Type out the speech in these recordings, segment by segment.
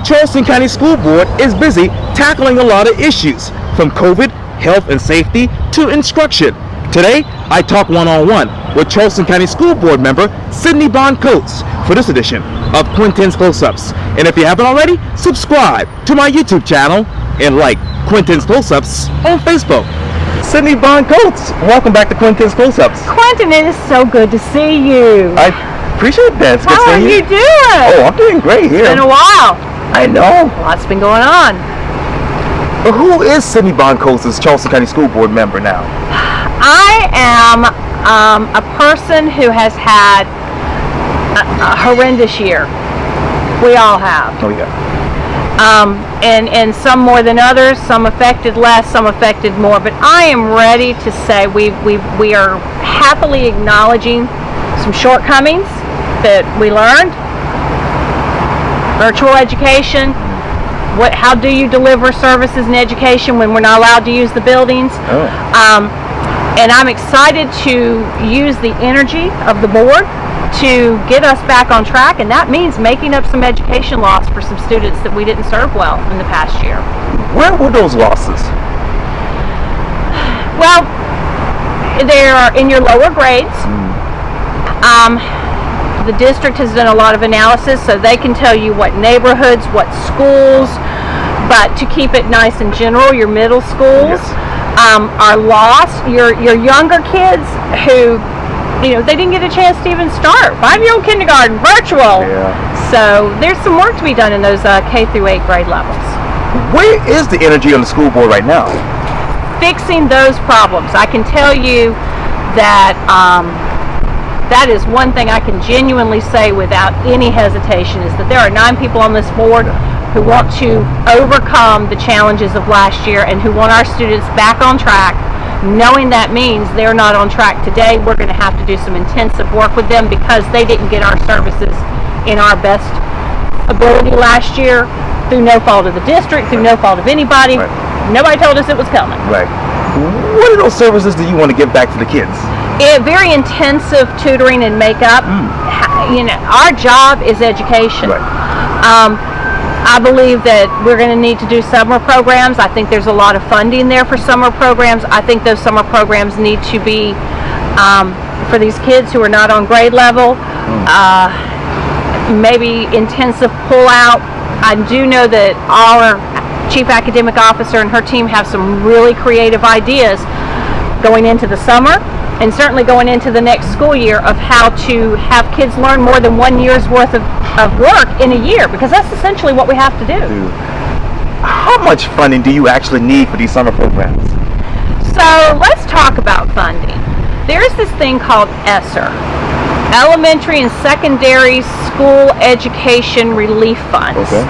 Charleston County School Board is busy tackling a lot of issues, from COVID, health and safety, to instruction. Today, I talk one-on-one with Charleston County School Board member Cindy Bohn Coats for this edition of Quintin's Close-Ups. And if you haven't already, subscribe to my YouTube channel and like Quintin's Close-Ups on Facebook. Cindy Bohn Coats, welcome back to Quintin's Close-Ups. Quintin, it is so good to see you. I appreciate that. It's good How are seeing you doing? Oh, I'm doing great here. It's been a while. I know. Lots been going on. But who is Cindy Bohn Coats as Charleston County School Board member now? I am a person who has had a horrendous year. We all have. Oh, yeah. And some more than others, some affected less, some affected more. But I am ready to say we are happily acknowledging some shortcomings that we learned. Virtual education. How do you deliver services and education when we're not allowed to use the buildings? Oh. And I'm excited to use the energy of the board to get us back on track, and that means making up some education loss for some students that we didn't serve well in the past year. Where were those losses? Well, they're in your lower grades. The district has done a lot of analysis, so they can tell you what neighborhoods, what schools, but to keep it nice and general, your middle schools are lost. Your younger kids who, they didn't get a chance to even start. 5-year-old kindergarten, virtual. Yeah. So there's some work to be done in those K through 8 grade levels. Where is the energy on the school board right now? Fixing those problems. I can tell you that that is one thing I can genuinely say without any hesitation, is that there are 9 people on this board who want to overcome the challenges of last year and who want our students back on track. Knowing that means they're not on track today, we're going to have to do some intensive work with them because they didn't get our services in our best ability last year through no fault of the district, through no fault of anybody. Right. Nobody told us it was coming. Right. What are those services that you want to give back to the kids? Very intensive tutoring and makeup. Our job is education. Right. I believe that we're going to need to do summer programs. I think there's a lot of funding there for summer programs. I think those summer programs need to be for these kids who are not on grade level, maybe intensive pull-out. I do know that our Chief Academic Officer and her team have some really creative ideas going into the summer and certainly going into the next school year of how to have kids learn more than 1 year's worth of work in a year, because that's essentially what we have to do. How much funding do you actually need for these summer programs? So let's talk about funding. There's this thing called ESSER, Elementary and Secondary School Education Relief Funds. Okay.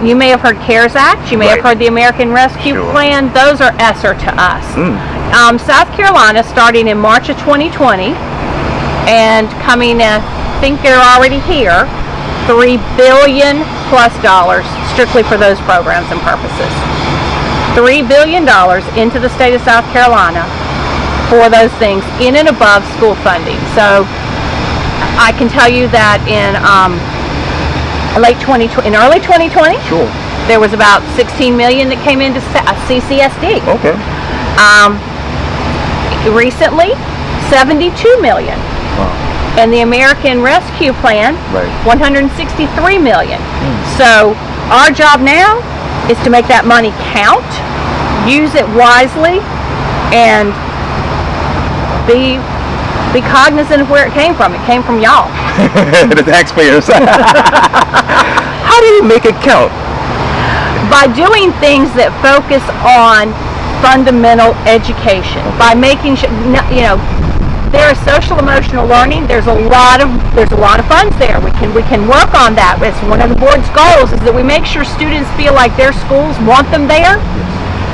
You may have heard CARES Act, you may have heard the American Rescue Sure. Plan. Those are ESSER to us. South Carolina, starting in March of 2020 and coming, I think they're already here, $3 billion plus strictly for those programs and purposes. $3 billion into the state of South Carolina for those things in and above school funding. So I can tell you that in early 2020, Sure. there was about $16 million that came into CCSD. Okay. Recently, $72 million. Wow. And the American Rescue Plan, Right. $163 million. So our job now is to make that money count, use it wisely, and be cognizant of where it came from. It came from y'all. The taxpayers. How do you make it count? By doing things that focus on fundamental education, by making sure, there is social emotional learning. There's a lot of funds there. We can work on that. It's one of the board's goals is that we make sure students feel like their schools want them there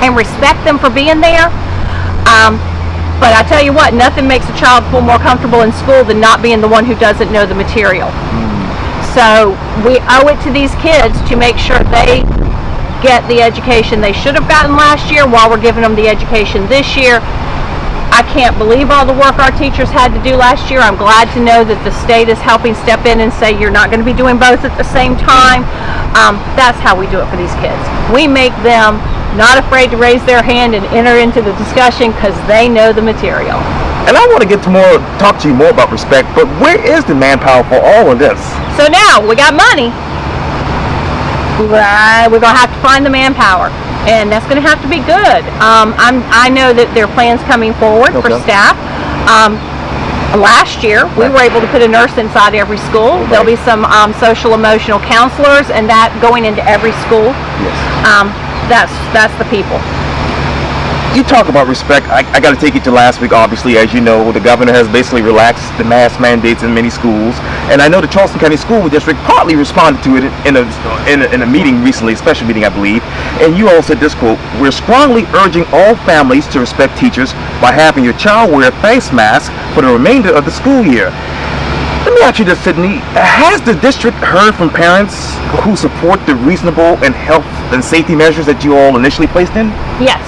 and respect them for being there. But I tell you what, nothing makes a child feel more comfortable in school than not being the one who doesn't know the material. So we owe it to these kids to make sure they get the education they should have gotten last year while we're giving them the education this year. I can't believe all the work our teachers had to do last year. I'm glad to know that the state is helping step in and say you're not going to be doing both at the same time. That's how we do it for these kids. We make them not afraid to raise their hand and enter into the discussion because they know the material. And I want to talk to you more about respect, but where is the manpower for all of this? So now we got money. We're gonna have to find the manpower, and that's gonna have to be good. I know that there are plans coming forward for staff. Last year, we were able to put a nurse inside every school. There'll be some social emotional counselors, and that going into every school. Yes. That's the people. You talk about respect. I got to take you to last week. Obviously, as you know, the governor has basically relaxed the mask mandates in many schools, and I know the Charleston County School District partly responded to it in a meeting recently, a special meeting, I believe. And you all said this quote: "We're strongly urging all families to respect teachers by having your child wear a face mask for the remainder of the school year." Let me ask you this, Sydney. Has the district heard from parents who support the reasonable and health and safety measures that you all initially placed in? Yes.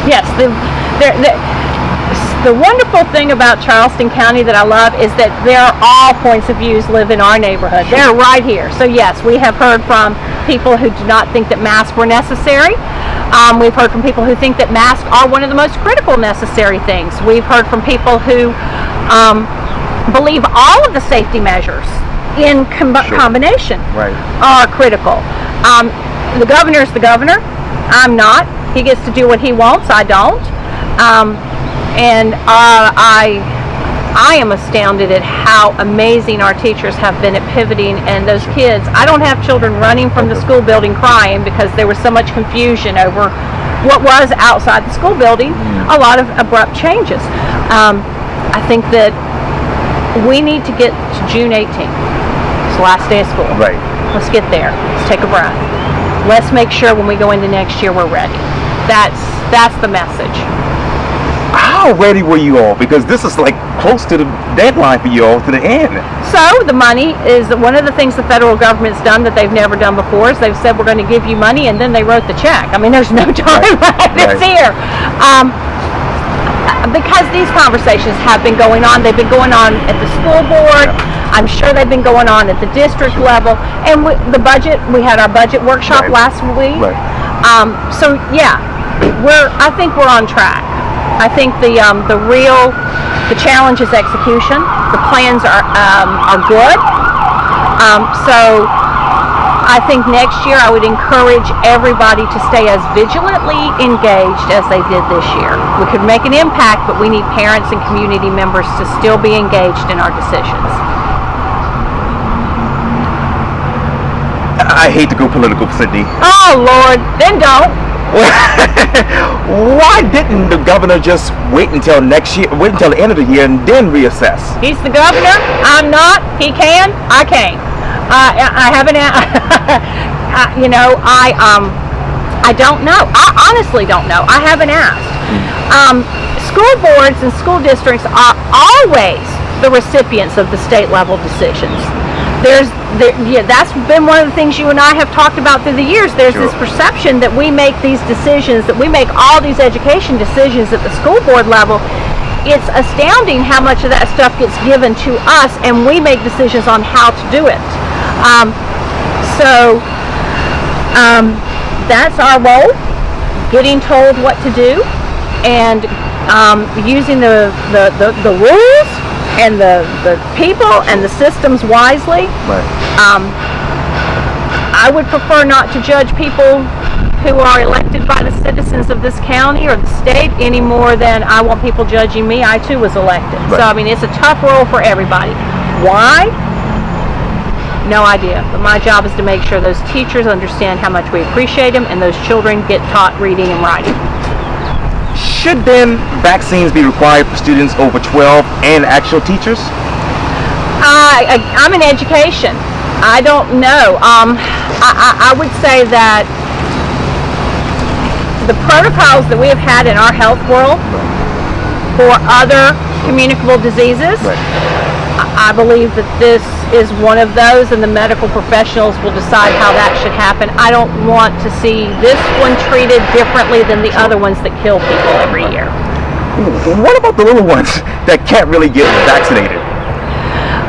Yes, the wonderful thing about Charleston County that I love is that there are all points of views live in our neighborhood. They're right here. So yes, we have heard from people who do not think that masks were necessary. We've heard from people who think that masks are one of the most critical necessary things. We've heard from people who believe all of the safety measures in combination are critical. The governor is the governor. I'm not. He gets to do what he wants. I don't. And I am astounded at how amazing our teachers have been at pivoting, and those kids. I don't have children running from the school building crying because there was so much confusion over what was outside the school building. A lot of abrupt changes. I think that we need to get to June 18th. It's the last day of school. Right. Let's get there. Let's take a breath. Let's make sure when we go into next year we're ready. That's the message. How ready were you all? Because this is like close to the deadline for you all, to the end. So the money is one of the things the federal government's done that they've never done before. Is they've said we're going to give you money, and then they wrote the check. I mean, there's no time left. It's here. Because these conversations have been going on. They've been going on at the school board. I'm sure they've been going on at the district level. And the budget, we had our budget workshop last week. So yeah, I think we're on track. I think the challenge is execution. The plans are good. So I think next year I would encourage everybody to stay as vigilantly engaged as they did this year. We could make an impact, but we need parents and community members to still be engaged in our decisions. I hate to go political, Cindy. Oh Lord, then don't. Why didn't the governor just wait until next year, wait until the end of the year, and then reassess? He's the governor. I'm not. He can. I can't. I haven't. I don't know. I honestly don't know. I haven't asked. School boards and school districts are always the recipients of the state level decisions. That's been one of the things you and I have talked about through the years. There's this perception that we make these decisions, that we make all these education decisions at the school board level. It's astounding how much of that stuff gets given to us, and we make decisions on how to do it. That's our role, getting told what to do, and using the rules and the people and the systems wisely. I would prefer not to judge people who are elected by the citizens of this county or the state any more than I want people judging me. I too was elected. So I mean, it's a tough role for everybody. Why? No idea. But my job is to make sure those teachers understand how much we appreciate them, and those children get taught reading and writing. Should then vaccines be required for students over 12 and actual teachers? I'm in education. I don't know. I would say that the protocols that we have had in our health world for other communicable diseases, I believe that this is one of those, and the medical professionals will decide how that should happen. I don't want to see this one treated differently than the other ones that kill people every year. What about the little ones that can't really get vaccinated?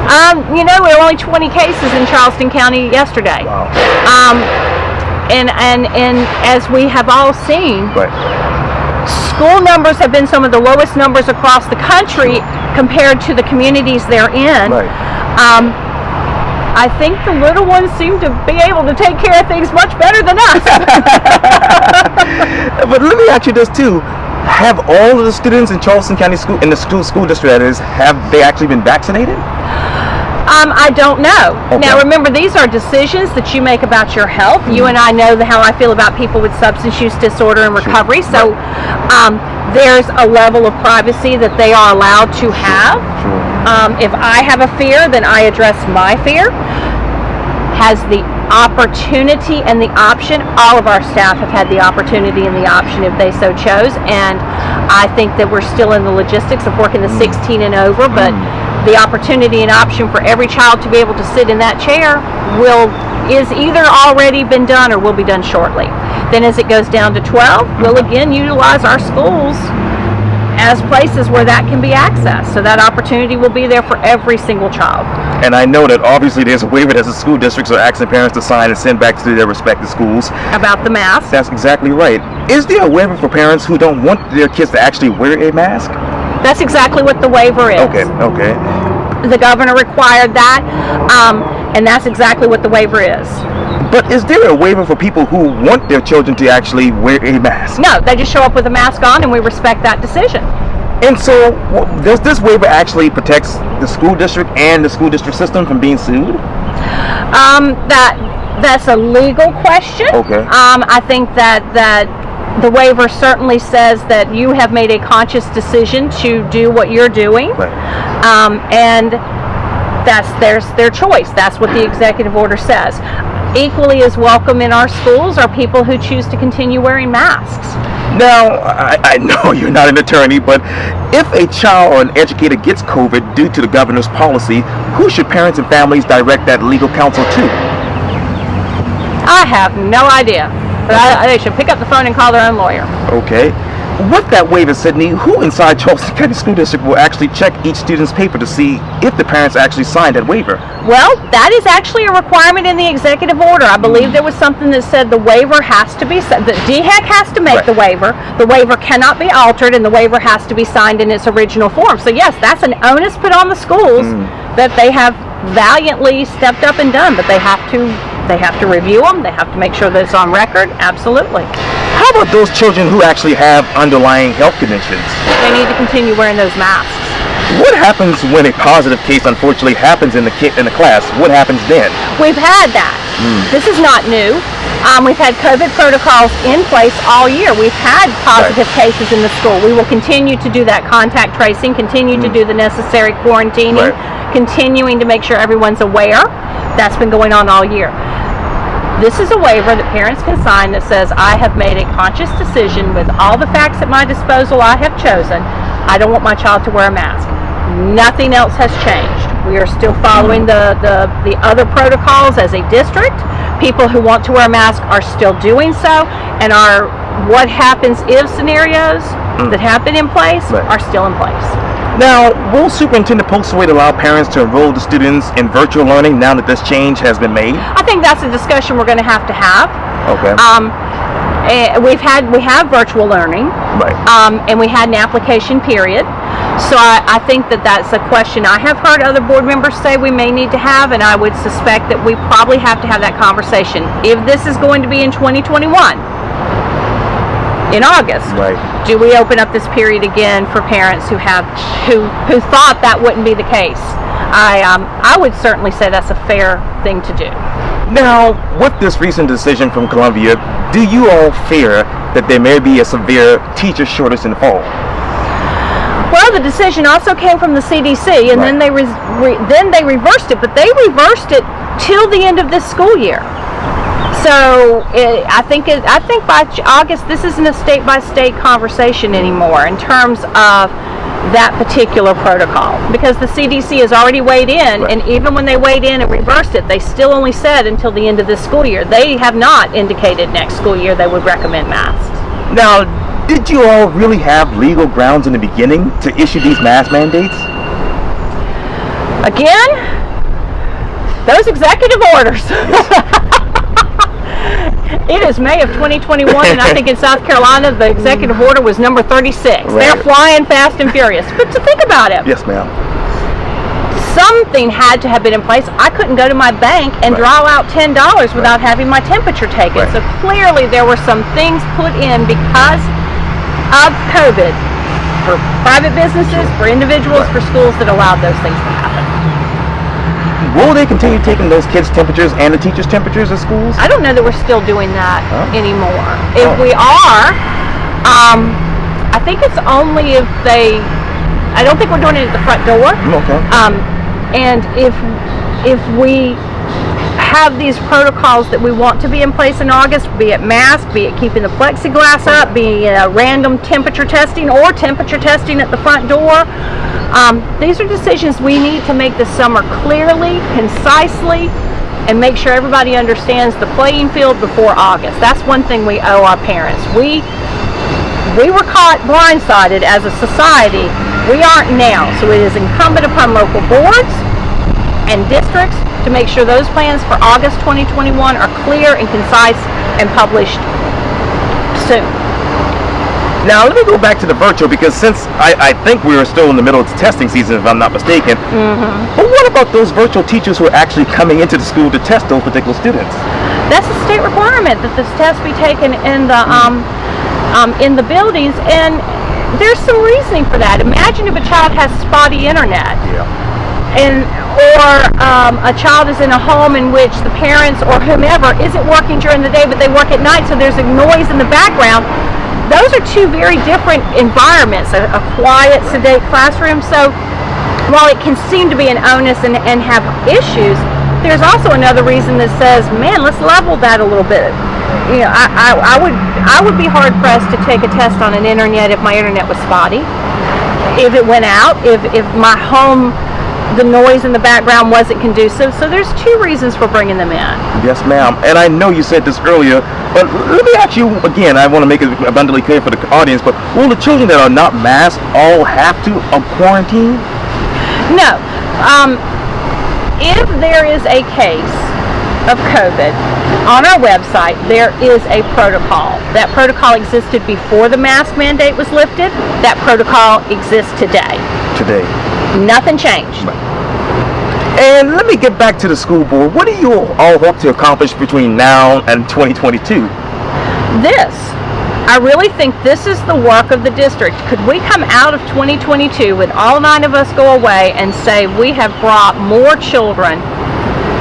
There were only 20 cases in Charleston County yesterday. Wow. And as we have all seen, Right. school numbers have been some of the lowest numbers across the country compared to the communities they're in. Right. I think the little ones seem to be able to take care of things much better than us. But let me ask you this too. Have all of the students in Charleston County School, in the school district that is, have they actually been vaccinated? I don't know. Okay. Now remember, these are decisions that you make about your health. You and I know how I feel about people with substance use disorder and recovery. So there's a level of privacy that they are allowed to have. If I have a fear, then I address my fear. Has the opportunity and the option. All of our staff have had the opportunity and the option if they so chose. And I think that we're still in the logistics of working the 16 and over, but the opportunity and option for every child to be able to sit in that chair is either already been done or will be done shortly. Then as it goes down to 12, we'll again utilize our schools as places where that can be accessed. So that opportunity will be there for every single child. And I know that obviously there's a waiver that the school districts are asking parents to sign and send back to their respective schools. About the mask. That's exactly right. Is there a waiver for parents who don't want their kids to actually wear a mask? That's exactly what the waiver is. Okay. The governor required that, and that's exactly what the waiver is. But is there a waiver for people who want their children to actually wear a mask? No, they just show up with a mask on, and we respect that decision. And so, does this waiver actually protects the school district and the school district system from being sued? That's a legal question. Okay. I think that the waiver certainly says that you have made a conscious decision to do what you're doing, Right. And that's their choice. That's what the executive order says. Equally as welcome in our schools are people who choose to continue wearing masks. Now, I know you're not an attorney, but if a child or an educator gets COVID due to the governor's policy, who should parents and families direct that legal counsel to? I have no idea. But they should pick up the phone and call their own lawyer. Okay. With that waiver, Sydney, who inside Charleston County School District will actually check each student's paper to see if the parents actually signed that waiver? Well, that is actually a requirement in the executive order. I believe there was something that said the waiver has to be, the DHEC has to make the waiver cannot be altered, and the waiver has to be signed in its original form. So yes, that's an onus put on the schools that they have valiantly stepped up and done, but they have to review them, they have to make sure that it's on record. Absolutely. How about those children who actually have underlying health conditions? They need to continue wearing those masks. What happens when a positive case unfortunately happens in the class? What happens then? We've had that. This is not new. We've had COVID protocols in place all year. We've had positive cases in the school. We will continue to do that contact tracing, continue to do the necessary quarantining, continuing to make sure everyone's aware. That's been going on all year. This is a waiver that parents can sign that says, I have made a conscious decision with all the facts at my disposal I have chosen. I don't want my child to wear a mask. Nothing else has changed. We are still following the other protocols as a district. People who want to wear a mask are still doing so, and our what happens if scenarios that have been in place are still in place. Now, will Superintendent Postlewaite allow parents to enroll the students in virtual learning now that this change has been made? I think that's a discussion we're going to have. Okay. We have virtual learning, and we had an application period. So I think that's a question I have heard other board members say we may need to have, and I would suspect that we probably have to have that conversation. If this is going to be in 2021, in August, do we open up this period again for parents who thought that wouldn't be the case? I would certainly say that's a fair thing to do. Now, with this recent decision from Columbia, do you all fear that there may be a severe teacher shortage in the fall? Well, the decision also came from the CDC, and then they reversed it, but they reversed it till the end of this school year. So I think by August, this isn't a state-by-state conversation anymore in terms of that particular protocol, because the CDC has already weighed in, and even when they weighed in and reversed it, they still only said until the end of this school year. They have not indicated next school year they would recommend masks. Now, did you all really have legal grounds in the beginning to issue these mask mandates? Again, those executive orders. It is May of 2021, and I think in South Carolina the executive order was number 36. Right. They're flying fast and furious. But to think about it. Yes, ma'am. Something had to have been in place. I couldn't go to my bank and draw out $10 without having my temperature taken. So clearly there were some things put in because of COVID for private businesses, for individuals, for schools that allowed those things to happen. Will they continue taking those kids' temperatures and the teachers' temperatures at schools? I don't know that we're still doing that anymore. If we are, I think it's only if they, I don't think we're doing it at the front door. Okay. And if we have these protocols that we want to be in place in August, be it mask, be it keeping the plexiglass up, be it random temperature testing or temperature testing at the front door, these are decisions we need to make this summer clearly, concisely, and make sure everybody understands the playing field before August. That's one thing we owe our parents. We were caught blindsided as a society. We aren't now. So it is incumbent upon local boards and districts to make sure those plans for August 2021 are clear and concise and published soon. Now, let me go back to the virtual, because since I think we are still in the middle of the testing season, if I'm not mistaken. But what about those virtual teachers who are actually coming into the school to test those particular students? That's a state requirement that this test be taken in the buildings, and there's some reasoning for that. Imagine if a child has spotty internet. Or a child is in a home in which the parents or whomever isn't working during the day, but they work at night, so there's a noise in the background. Those are two very different environments, a quiet, sedate classroom. So while it can seem to be an onus and have issues, there's also another reason that says, man, let's level that a little bit. You know, I would be hard pressed to take a test on an internet if my internet was spotty, if it went out, if my home, the noise in the background wasn't conducive. So there's two reasons for bringing them in. Yes, ma'am. And I know you said this earlier, but let me ask you again. I want to make it abundantly clear for the audience, but will the children that are not masked all have to quarantine? No. If there is a case of COVID on our website, there is a protocol. That protocol existed before the mask mandate was lifted. That protocol exists today. Nothing changed. And let me get back to the school board. What do you all hope to accomplish between now and 2022? This. I really think this is the work of the district. Could we come out of 2022 with all 9 of us go away and say we have brought more children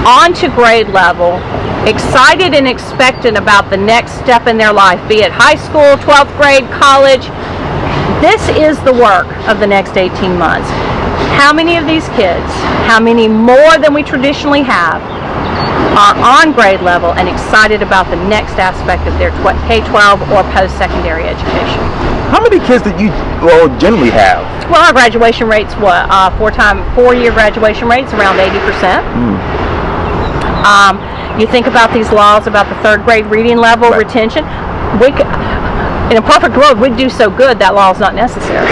onto grade level, excited and expectant about the next step in their life, be it high school, 12th grade, college. This is the work of the next 18 months. How many of these kids, how many more than we traditionally have, are on grade level and excited about the next aspect of their K-12 or post-secondary education? How many kids did you generally have? Well, our graduation rate's what? 4-year graduation rate's around 80%. You think about these laws about the 3rd grade reading level retention. In a perfect world, we'd do so good that law is not necessary.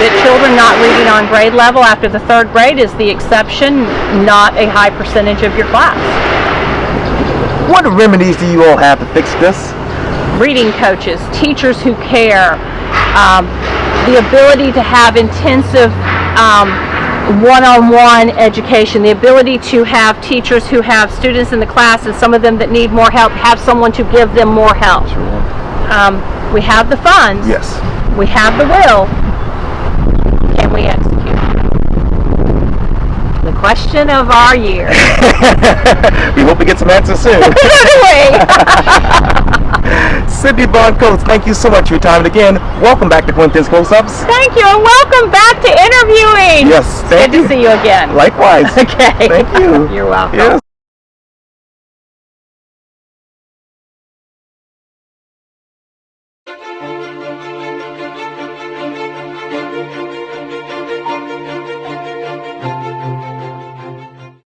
The children not reading on grade level after the 3rd grade is the exception, not a high percentage of your class. What remedies do you all have to fix this? Reading coaches, teachers who care, the ability to have intensive one-on-one education, the ability to have teachers who have students in the class and some of them that need more help, have someone to give them more help. We have the funds. Yes. We have the will. Can we execute? The question of our year. We hope we get some answers soon. Cindy Bohn Coats, thank you so much for your time. And again, welcome back to Quintin's Close-Ups. Thank you, and welcome back to interviewing. Yes, thank you. Good to see you again. Likewise. Okay. Thank you. You're welcome. Yes.